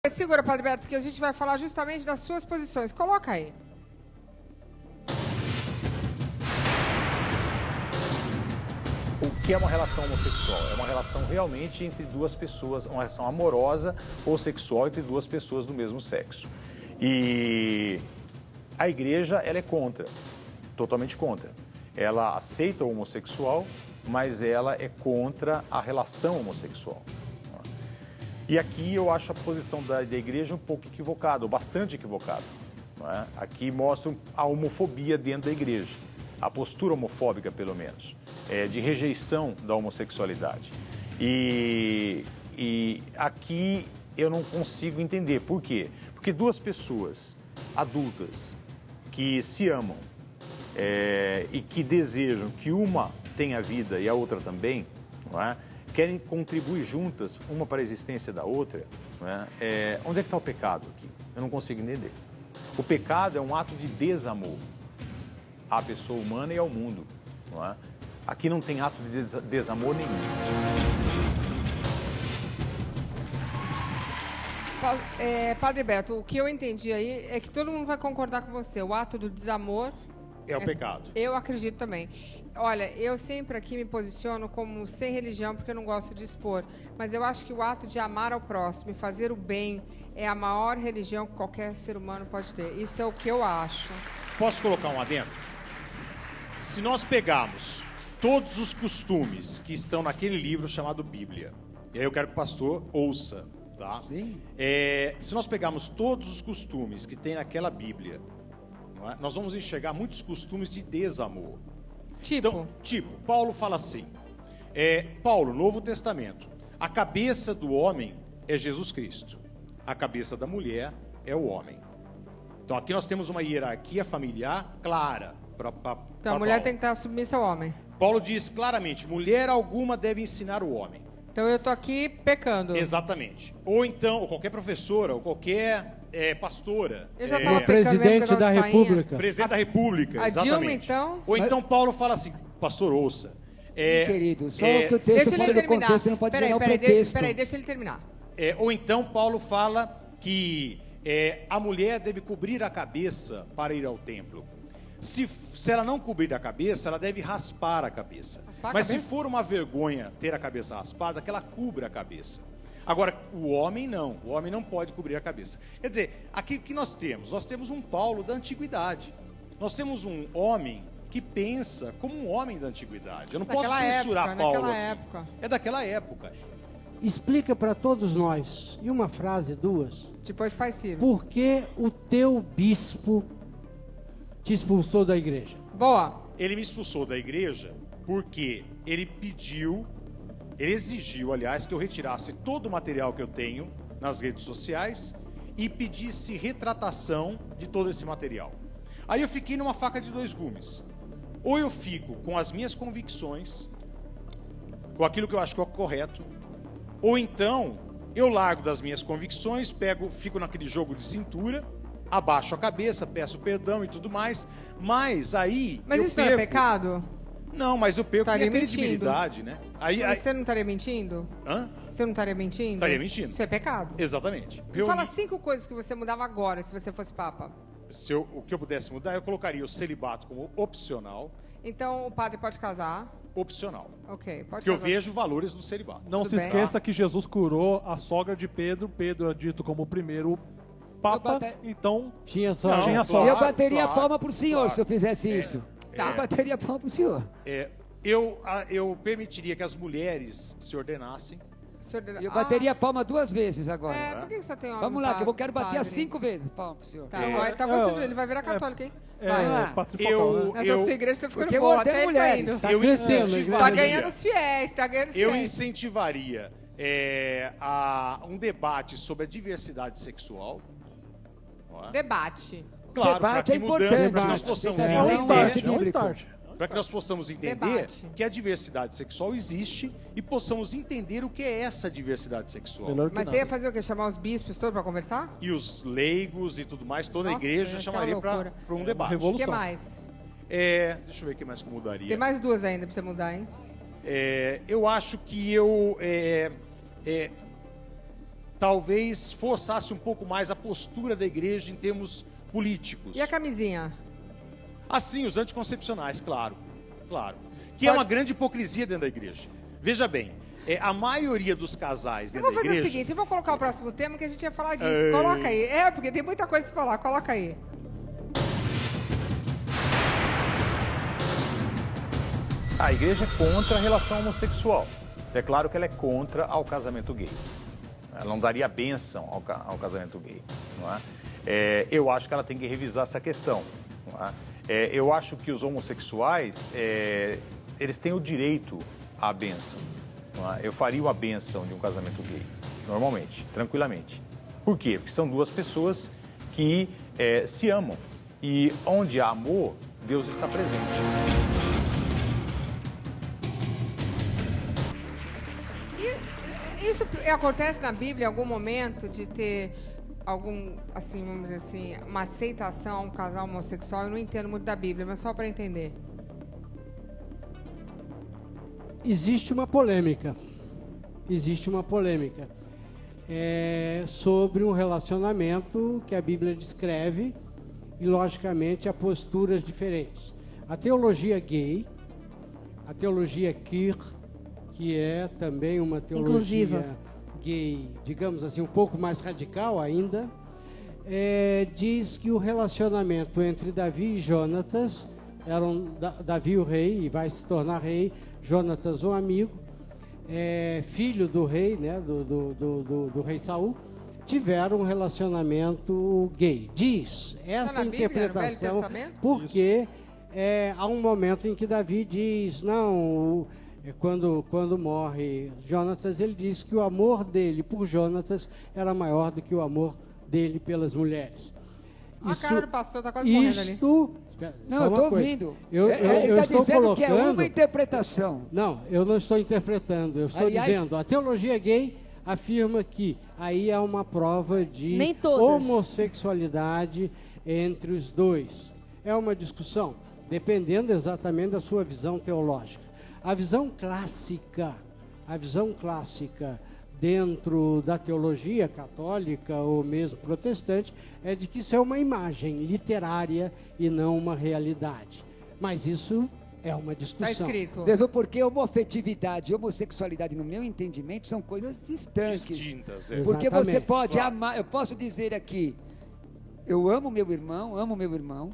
Segura, Padre Beto, que a gente vai falar justamente das suas posições. Coloca aí. O que é uma relação homossexual? É uma relação realmente entre duas pessoas, uma relação amorosa ou sexual entre duas pessoas do mesmo sexo. E a igreja, ela é contra, totalmente contra. Ela aceita o homossexual, mas ela é contra a relação homossexual. E aqui eu acho a posição da igreja um pouco equivocada, ou bastante equivocada. Não é? Aqui mostra a homofobia dentro da igreja, a postura homofóbica, pelo menos, de rejeição da homossexualidade. E aqui eu não consigo entender. Por quê? Porque duas pessoas adultas que se amam e que desejam que uma tenha vida e a outra também, não é? Querem contribuir juntas, uma para a existência da outra, né? Onde é que está o pecado aqui? Eu não consigo entender. O pecado é um ato de desamor à pessoa humana e ao mundo. Não é? Aqui não tem ato de desamor nenhum. Padre Beto, o que eu entendi aí é que todo mundo vai concordar com você. O ato do desamor... É o pecado. Eu acredito também. Olha, eu sempre aqui me posiciono como sem religião, porque eu não gosto de expor. Mas eu acho que o ato de amar ao próximo e fazer o bem é a maior religião que qualquer ser humano pode ter. Isso é o que eu acho. Posso colocar um adendo? Se nós pegarmos todos os costumes que estão naquele livro chamado Bíblia, e aí eu quero que o pastor ouça, tá? Sim. Se nós pegarmos todos os costumes que tem naquela Bíblia, não é? Nós vamos enxergar muitos costumes de desamor. Então, Paulo fala assim, Paulo, Novo Testamento, a cabeça do homem é Jesus Cristo, a cabeça da mulher é o homem. Então aqui nós temos uma hierarquia familiar clara. Então a mulher tem que estar submissa ao homem. Paulo diz claramente, mulher alguma deve ensinar o homem. Então eu estou aqui pecando. Exatamente. Ou então, ou qualquer professora, ou qualquer pastora. Eu já estava presidente da República. Presidente da República, exatamente. Dilma, então? Ou então Paulo fala assim, pastor, ouça. Querido, só que o texto pode no contexto, não pode virar o pretexto. Peraí, deixa ele terminar. Ou então Paulo fala que a mulher deve cobrir a cabeça para ir ao templo. Se ela não cobrir a cabeça, ela deve raspar a cabeça. Mas se for uma vergonha ter a cabeça raspada, que ela cubra a cabeça. Agora, o homem não pode cobrir a cabeça. Quer dizer, aqui o que nós temos? Nós temos um Paulo da antiguidade. Nós temos um homem que pensa como um homem da antiguidade. Eu não posso censurar Paulo aqui. É daquela época. Explica para todos nós, em uma frase, duas. Depois Pai Ciro. Por que o teu bispo te expulsou da igreja? Boa. Ele me expulsou da igreja porque ele exigiu, aliás, que eu retirasse todo o material que eu tenho nas redes sociais e pedisse retratação de todo esse material. Aí eu fiquei numa faca de dois gumes. Ou eu fico com as minhas convicções, com aquilo que eu acho que é correto, ou então eu largo das minhas convicções, fico naquele jogo de cintura, abaixo a cabeça, peço perdão e tudo mais, mas aí... Mas isso não é pecado? Não, mas eu perco minha credibilidade, né? Mas você não estaria mentindo? Hã? Você não estaria mentindo? Estaria mentindo. Isso é pecado. Exatamente. Fala 5 coisas que você mudava agora, se você fosse papa. O que eu pudesse mudar, eu colocaria o celibato como opcional. Então o padre pode casar? Opcional. Ok, pode Porque casar. eu vejo valores do celibato. Não se esqueça que Jesus curou a sogra de Pedro. Pedro é dito como o primeiro papa, então tinha sogra. Tinha sogra. E eu bateria a palma pro senhor se eu fizesse isso. Tá. Eu bateria a palma pro senhor. Eu permitiria que as mulheres se ordenassem. E eu bateria a palma 2 vezes agora. Por que só tem homem? Vamos lá, que eu quero bater padre? as 5 vezes palma pro senhor. Tá, ele tá gostando, ele vai virar católico, hein? Vai. Patrifocal, né? Essa sua igreja tá ficando Porque boa, eu até ele tá indo. Tá crescendo. Tá ganhando os fiéis, tá ganhando os fiéis. Eu incentivaria um debate sobre a diversidade sexual. Debate. Claro, para Debate que mudança, para que nós possamos start. Para que nós possamos entender Debate. que a diversidade sexual existe e possamos entender o que é essa diversidade sexual. Mas você ia fazer o quê? Chamar os bispos todos para conversar? E os leigos e tudo mais, toda a Nossa, igreja essa é chamaria uma para loucura. um debate. O que mais? Deixa eu ver o que mais que eu mudaria. Tem mais 2 ainda para você mudar, hein? Eu acho que talvez forçasse um pouco mais a postura da igreja em termos políticos. E a camisinha? Assim, os anticoncepcionais, claro. Que é uma grande hipocrisia dentro da igreja. Veja bem, a maioria dos casais dentro da igreja... Eu vou fazer o seguinte, eu vou colocar o próximo tema que a gente ia falar disso. Coloca aí. Porque tem muita coisa pra falar. Coloca aí. A igreja é contra a relação homossexual. É claro que ela é contra ao casamento gay. Ela não daria bênção ao casamento gay. Não é? Eu acho que ela tem que revisar essa questão. Não é? Eu acho que os homossexuais, eles têm o direito à bênção. Não é? Eu faria uma bênção de um casamento gay, normalmente, tranquilamente. Por quê? Porque são duas pessoas que se amam. E onde há amor, Deus está presente. Isso acontece na Bíblia em algum momento de ter algum, assim, vamos dizer assim, uma aceitação a um casal homossexual? Eu não entendo muito da Bíblia, mas só para entender. Existe uma polêmica. Sobre um relacionamento que a Bíblia descreve e, logicamente, há posturas diferentes. A teologia gay, a teologia queer, que é também uma teologia inclusiva, gay, digamos assim, um pouco mais radical ainda, diz que o relacionamento entre Davi e Jonatas, Davi o rei, e vai se tornar rei, Jonatas um amigo, filho do rei, né, do rei Saul, tiveram um relacionamento gay. Diz essa interpretação, porque há um momento em que Davi diz, não... Quando morre Jonatas, ele diz que o amor dele por Jonatas era maior do que o amor dele pelas mulheres. A cara do pastor está quase morrendo ali. Não, eu estou ouvindo. Eu está estou dizendo colocando... que é uma interpretação. Não, eu não estou interpretando. Eu estou dizendo, a teologia gay afirma que aí há uma prova de homossexualidade entre os dois. É uma discussão, dependendo exatamente da sua visão teológica. A visão clássica dentro da teologia católica ou mesmo protestante é de que isso é uma imagem literária e não uma realidade. Mas isso é uma discussão. Está escrito. Mesmo porque homoafetividade e homossexualidade, no meu entendimento, são coisas distantes. Distintas, Porque Exatamente. você pode amar, eu posso dizer aqui, eu amo meu irmão,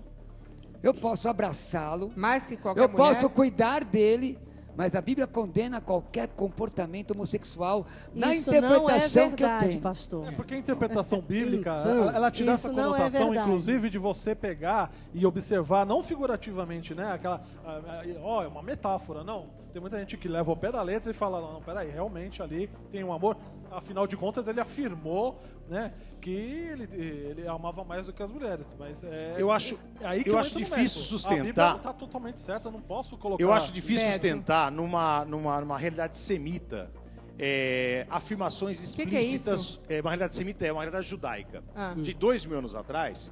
eu posso abraçá-lo, mais que qualquer eu mulher. posso cuidar dele, mas a Bíblia condena qualquer comportamento homossexual na isso interpretação não é verdade, que eu tenho. pastor. Porque a interpretação bíblica, Então, ela te dá essa isso não é conotação, verdade. inclusive, de você pegar e observar, não figurativamente, né? Aquela, é uma metáfora, não. Tem muita gente que leva ao pé da letra e fala, não, peraí, realmente ali tem um amor. Afinal de contas, ele afirmou, né, que ele amava mais do que as mulheres. Mas eu acho difícil sustentar. A Bíblia não está totalmente certa, eu não posso colocar. Eu acho difícil sustentar numa realidade semita afirmações explícitas. Que é uma realidade semita é uma realidade judaica. De 2000 anos atrás,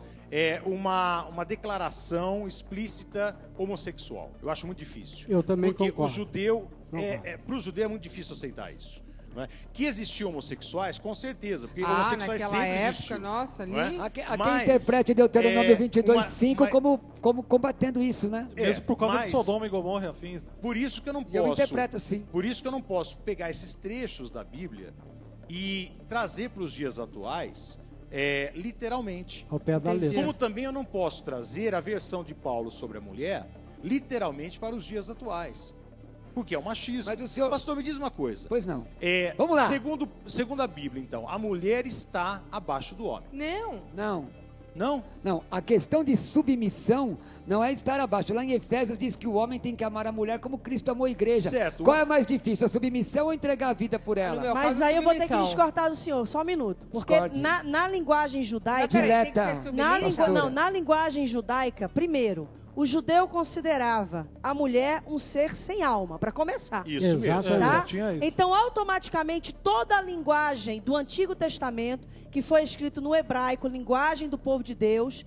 uma declaração explícita homossexual. Eu acho muito difícil. Eu também porque concordo. o judeu, para o judeu é muito difícil aceitar isso. Não é? Que existiam homossexuais, com certeza, porque homossexuais naquela sempre época, existiu. nossa, ali. Não é? Há quem Mas, interprete Deuteronômio 22:5 uma- como combatendo isso, né? Mesmo por causa mas- de Sodoma e Gomorra e afins. Por isso que eu não Eu posso. interpreto assim. Por isso que eu não posso pegar esses trechos da Bíblia e trazer para os dias atuais, literalmente. Ao pé da Entendi. letra. Como também eu não posso trazer a versão de Paulo sobre a mulher, literalmente para os dias atuais. Porque é o machismo. Mas o senhor- Pastor, me diz uma coisa. Pois não. Vamos lá. Segundo a Bíblia, então, a mulher está abaixo do homem. Não. Não? A questão de submissão não é estar abaixo. Lá em Efésios diz que o homem tem que amar a mulher como Cristo amou a igreja. Certo. Qual é mais difícil, a submissão ou entregar a vida por No ela? meu Mas caso, aí eu vou ter que submissão. discordar do senhor, só um minuto. Porque Discorde. na linguagem Mas judaica... peraí, tem que Direta. ser Na, submissa? na linguagem judaica, primeiro, o judeu considerava a mulher um ser sem alma, para começar. Isso Exato. mesmo. Tá? Já tinha isso. Então, automaticamente, toda a linguagem do Antigo Testamento, que foi escrito no hebraico, linguagem do povo de Deus,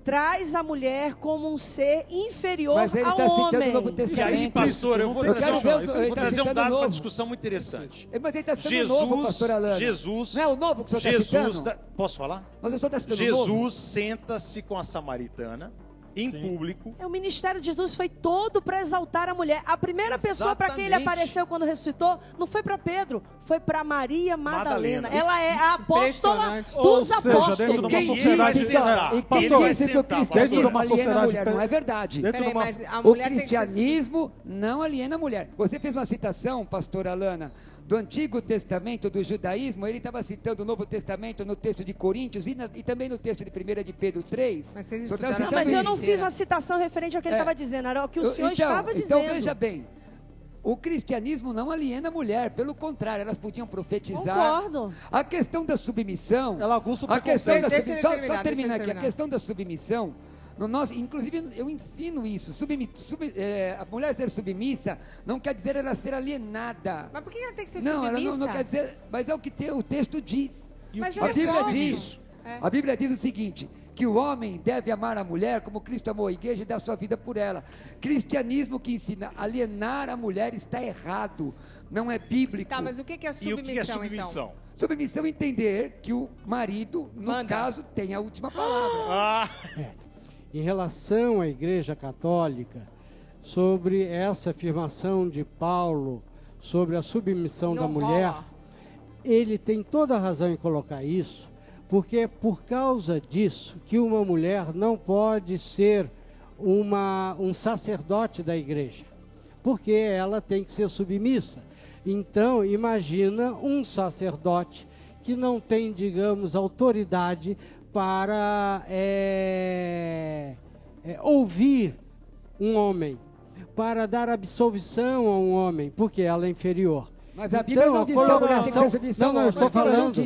traz a mulher como um ser inferior Mas ele ao está citando o homem. Novo E Testamento. aí, pastor, eu vou Eu trazer quero um, ver, ele vou tá trazer um citando dado para novo. discussão muito interessante. Mas ele está citando o novo, pastor Alana. Jesus, Não é o novo que o senhor está citando? Posso falar? Mas o senhor está citando o novo? Jesus senta-se com a samaritana em público. O ministério de Jesus foi todo para exaltar a mulher. A primeira pessoa para quem ele Exatamente. apareceu quando ressuscitou não foi para Pedro, foi para Maria Madalena. Madalena. Ela é a apóstola Impressionante. Ou dos seja, apóstolos. dentro de uma Quem sociedade... ia sentar? E quem Pastor, disse que o sentar, cristianismo pastor. aliena a Dentro mulher? de uma Não é verdade. Dentro de Peraí, uma... mas a O mulher tem que ser... cristianismo não aliena a mulher. Você fez uma citação, pastor Alana, do Antigo Testamento, do judaísmo. Ele estava citando o Novo Testamento no texto de Coríntios e também no texto de 1 de Pedro 3. Mas vocês O senhor estava estudaram Não, mas eu não Inteira. fiz uma citação referente ao que ele estava dizendo, era o que o senhor estava dizendo. Então veja bem, o cristianismo não aliena a mulher, pelo contrário, elas podiam profetizar. Concordo. A questão da submissão. Ela aguça o A questão da Deixa ele submissão. terminar, Só deixa ele terminar aqui. A terminar. questão da submissão. No nosso, inclusive, eu ensino isso. A mulher ser submissa não quer dizer ela ser alienada. Mas por que ela tem que ser Não, ela submissa? não quer dizer. Mas é o que o texto diz. Mas A ela Bíblia escolhe. diz. É. A Bíblia diz o seguinte: que o homem deve amar a mulher como Cristo amou a igreja e dar sua vida por ela. Cristianismo que ensina a alienar a mulher está errado. Não é bíblico. Tá, mas o que é E submissão, o que é submissão? então? Submissão é entender que o marido, no Manda. caso, tem a última palavra. Ah, Em relação à Igreja Católica, sobre essa afirmação de Paulo sobre a submissão da Não mulher, rola. ele tem toda a razão em colocar isso, porque é por causa disso que uma mulher não pode ser um sacerdote da igreja, porque ela tem que ser submissa. Então, imagina um sacerdote que não tem, digamos, autoridade para ouvir um homem, para dar absolvição a um homem, porque ela é inferior. Mas a Bíblia não diz que a mulher tem que ser submissão. Não, eu estou falando.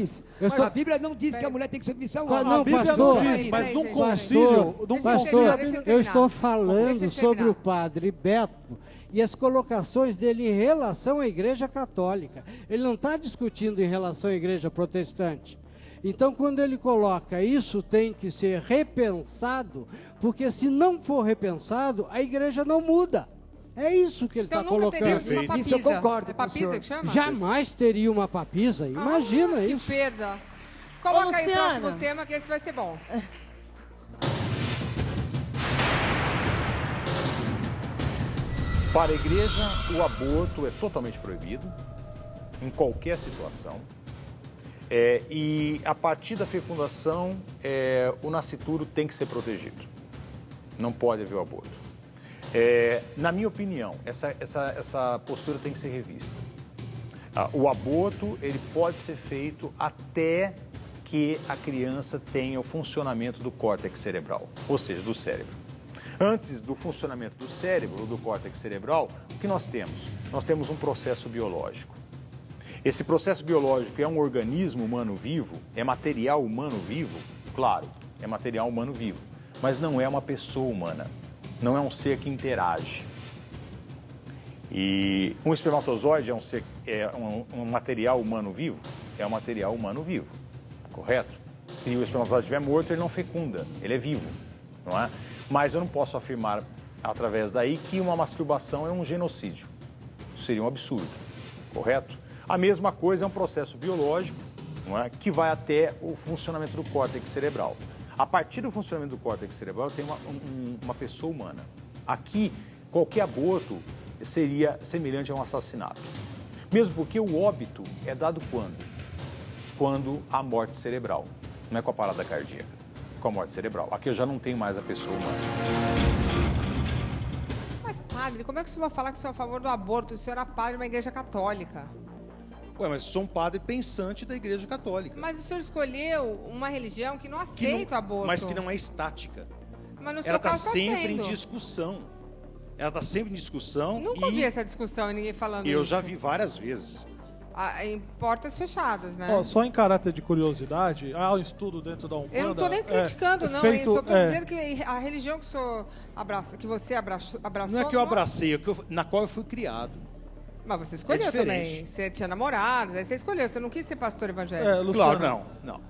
A Bíblia não diz que a mulher tem que ser submissão. Não, A Bíblia pastor. não diz, mas Peraí, num gente, concílio... num Deixa eu concílio terminar, a deixa Bíblia- Eu estou falando Deixa eu sobre terminar. o padre Beto e as colocações dele em relação à Igreja Católica. Ele não está discutindo em relação à Igreja Protestante. Então, quando ele coloca isso, tem que ser repensado, porque se não for repensado, a Igreja não muda. É isso que ele está Então nunca teria colocando. uma papisa. Isso eu concordo É com o papisa senhor. que chama? Jamais teria uma papisa, imagina Que isso. perda. Coloca aí o Luciana. próximo tema, que esse vai ser bom. Para a igreja, o aborto é totalmente proibido, em qualquer situação. E a partir da fecundação, o nascituro tem que ser protegido. Não pode haver o aborto. Na minha opinião, essa postura tem que ser revista. O aborto ele pode ser feito até que a criança tenha o funcionamento do córtex cerebral, ou seja, do cérebro. Antes do funcionamento do cérebro ou do córtex cerebral, o que nós temos? Nós temos um processo biológico. Esse processo biológico é um organismo humano vivo, é material humano vivo? Claro, é material humano vivo, mas não é uma pessoa humana, não é um ser que interage. E um espermatozoide é um material humano vivo? É um material humano vivo, correto? Se o espermatozoide estiver morto, ele não fecunda, ele é vivo, não é? Mas eu não posso afirmar, através daí, que uma masturbação é um genocídio. Isso seria um absurdo, correto? A mesma coisa é um processo biológico, não é? Que vai até o funcionamento do córtex cerebral. A partir do funcionamento do córtex cerebral, tem uma pessoa humana. Aqui, qualquer aborto seria semelhante a um assassinato. Mesmo porque o óbito é dado quando? Quando há morte cerebral. Não é com a parada cardíaca, com a morte cerebral. Aqui eu já não tenho mais a pessoa humana. Mas, padre, como é que o senhor vai falar que o senhor é a favor do aborto? O senhor era padre de uma igreja católica. ué, mas eu sou um padre pensante da Igreja Católica. Mas o senhor escolheu uma religião que não aceita o aborto. Mas que não é estática. Mas no seu Ela está caso sempre em sendo. discussão. Ela está sempre em discussão. Nunca ouvi essa discussão e ninguém falando Eu isso. já vi várias vezes. Em portas fechadas, né? Ó, só em caráter de curiosidade, há um estudo dentro da Umbanda... Eu não estou nem criticando, não, feito, hein? Só estou dizendo que a religião que o senhor abraça, que você abraçou... Não é que eu abracei, é que na qual eu fui criado. Mas você escolheu diferente. também. Você tinha namorados, aí você escolheu. Você não quis ser pastor evangélico. Luciano, Claro, não.